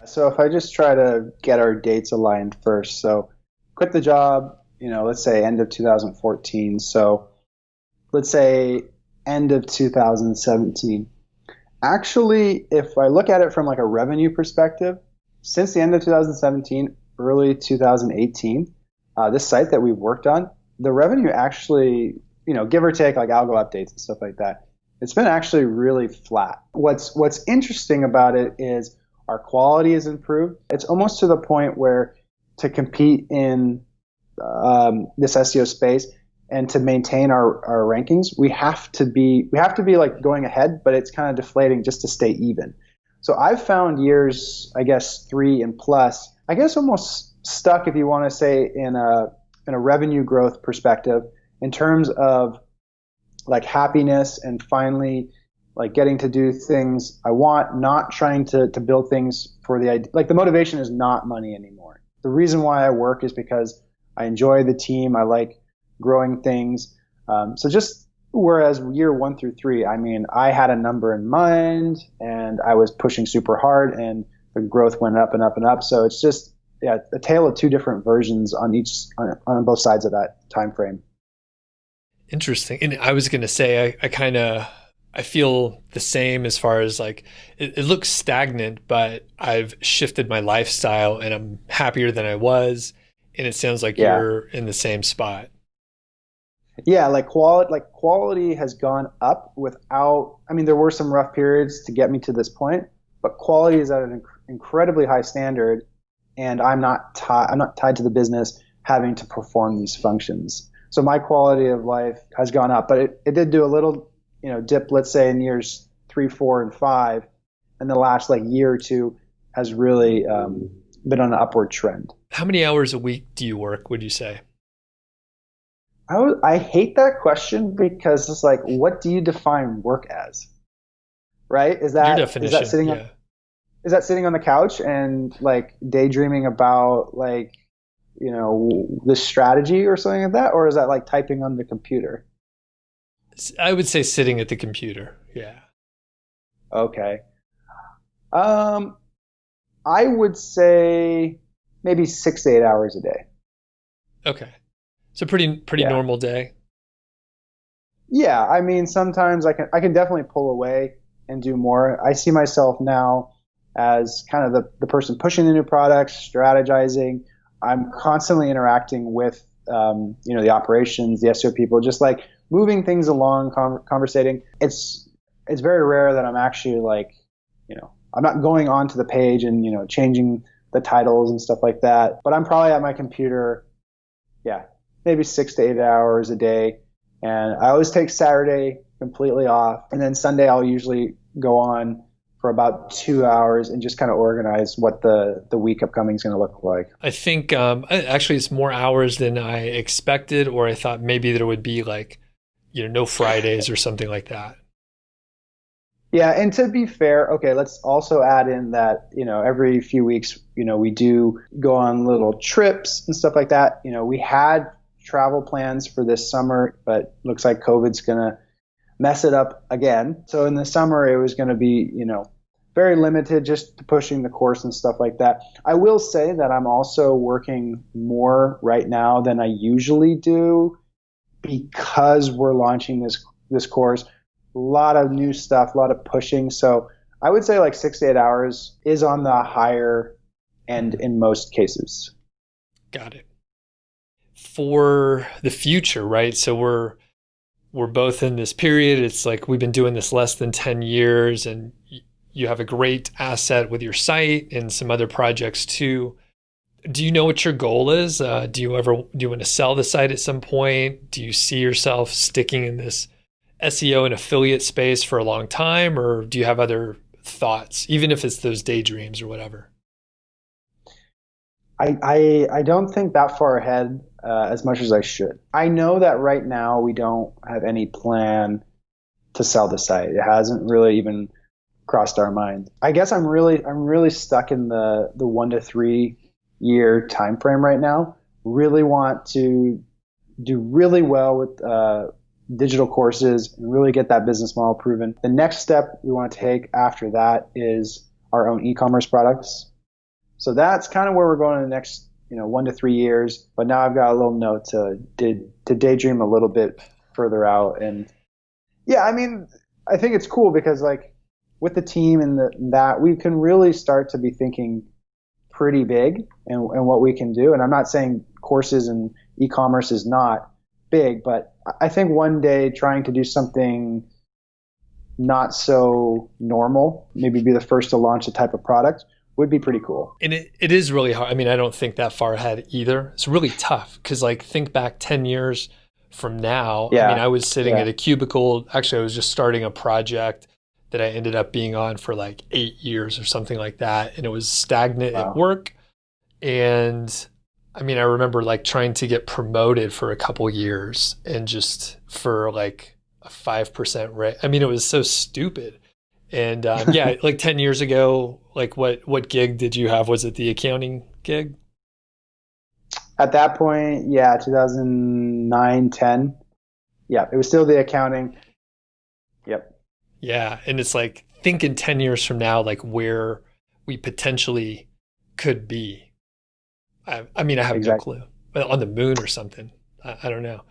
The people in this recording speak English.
So if I just try to get our dates aligned first, so quit the job, let's say end of 2014. So let's say end of 2017. Actually, if I look at it from like a revenue perspective, since the end of 2017, early 2018, this site that we've worked on, the revenue actually, give or take like algo updates and stuff like that, it's been actually really flat. What's interesting about it is our quality has improved. It's almost to the point where to compete in this SEO space and to maintain our rankings, we have to be like going ahead, but it's kind of deflating just to stay even. So I've found years, I guess 3 and plus, I guess almost stuck, if you want to say, in a revenue growth perspective, in terms of like happiness and finally like getting to do things I want, not trying to build things for the idea. Like the motivation is not money anymore. The reason why I work is because I enjoy the team. I like growing things. So just whereas year 1 through 3, I mean, I had a number in mind and I was pushing super hard and the growth went up and up and up. So it's just, a tale of 2 different versions on on both sides of that time frame. Interesting. And I was going to say, I feel the same as far as like, it looks stagnant, but I've shifted my lifestyle and I'm happier than I was. And it sounds like you're in the same spot. Yeah, like quality has gone up without, I mean, there were some rough periods to get me to this point, but quality is at an incredibly high standard, and I'm not tied to the business having to perform these functions. So my quality of life has gone up, but it did do a little, dip, let's say in years 3, 4, and 5, and the last like year or 2 has really been on an upward trend. How many hours a week do you work, would you say? I hate that question because it's like, what do you define work as? Right? Is that sitting on the couch and like daydreaming about like, the strategy or something like that? Or is that like typing on the computer? I would say sitting at the computer. Yeah. Okay. I would say maybe 6 to 8 hours a day. Okay. It's a pretty normal day. Yeah, I mean, sometimes I can definitely pull away and do more. I see myself now as kind of the person pushing the new products, strategizing. I'm constantly interacting with the operations, the SEO people, just like moving things along, conversating. It's very rare that I'm actually like, I'm not going onto the page and changing the titles and stuff like that. But I'm probably at my computer, maybe 6 to 8 hours a day. And I always take Saturday completely off. And then Sunday I'll usually go on for about 2 hours and just kind of organize what the week upcoming is going to look like. I think actually it's more hours than I expected, or I thought maybe there would be like, no Fridays or something like that. Yeah, and to be fair, okay, let's also add in that, every few weeks, we do go on little trips and stuff like that. We had travel plans for this summer, but looks like COVID's going to mess it up again. So in the summer, it was going to be, very limited, just pushing the course and stuff like that. I will say that I'm also working more right now than I usually do because we're launching this course. A lot of new stuff, a lot of pushing. So I would say like 6 to 8 hours is on the higher end in most cases. Got it. For the future, right? So we're both in this period. It's like we've been doing this less than 10 years and you have a great asset with your site and some other projects too. Do you know what your goal is? Do you want to sell the site at some point? Do you see yourself sticking in this SEO and affiliate space for a long time, or do you have other thoughts, even if it's those daydreams or whatever? I don't think that far ahead as much as I should. I know that right now we don't have any plan to sell the site. It hasn't really even crossed our mind. I guess I'm really stuck in the 1 to 3 year time frame right now. Really want to do really well with digital courses and really get that business model proven. The next step we want to take after that is our own e-commerce products. So that's kind of where we're going in the next, 1 to 3 years. But now I've got a little note to daydream a little bit further out. And yeah, I mean, I think it's cool because like with the team and that we can really start to be thinking pretty big and what we can do. And I'm not saying courses and e-commerce is not big, but I think one day trying to do something not so normal, maybe be the first to launch a type of product, would be pretty cool. And it is really hard. I mean, I don't think that far ahead either. It's really tough because like think back 10 years from now. Yeah. I mean, I was sitting at a cubicle. Actually, I was just starting a project that I ended up being on for like 8 years or something like that. And it was stagnant at work. And I mean, I remember like trying to get promoted for a couple years and just for like a 5% rate. I mean, it was so stupid. And yeah, like 10 years ago, like what gig did you have? Was it the accounting gig? At that point, yeah, 2009, 10. Yeah, it was still the accounting. Yep. Yeah. And it's like thinking 10 years from now, like where we potentially could be. I mean, I have no clue. On the moon or something. I don't know.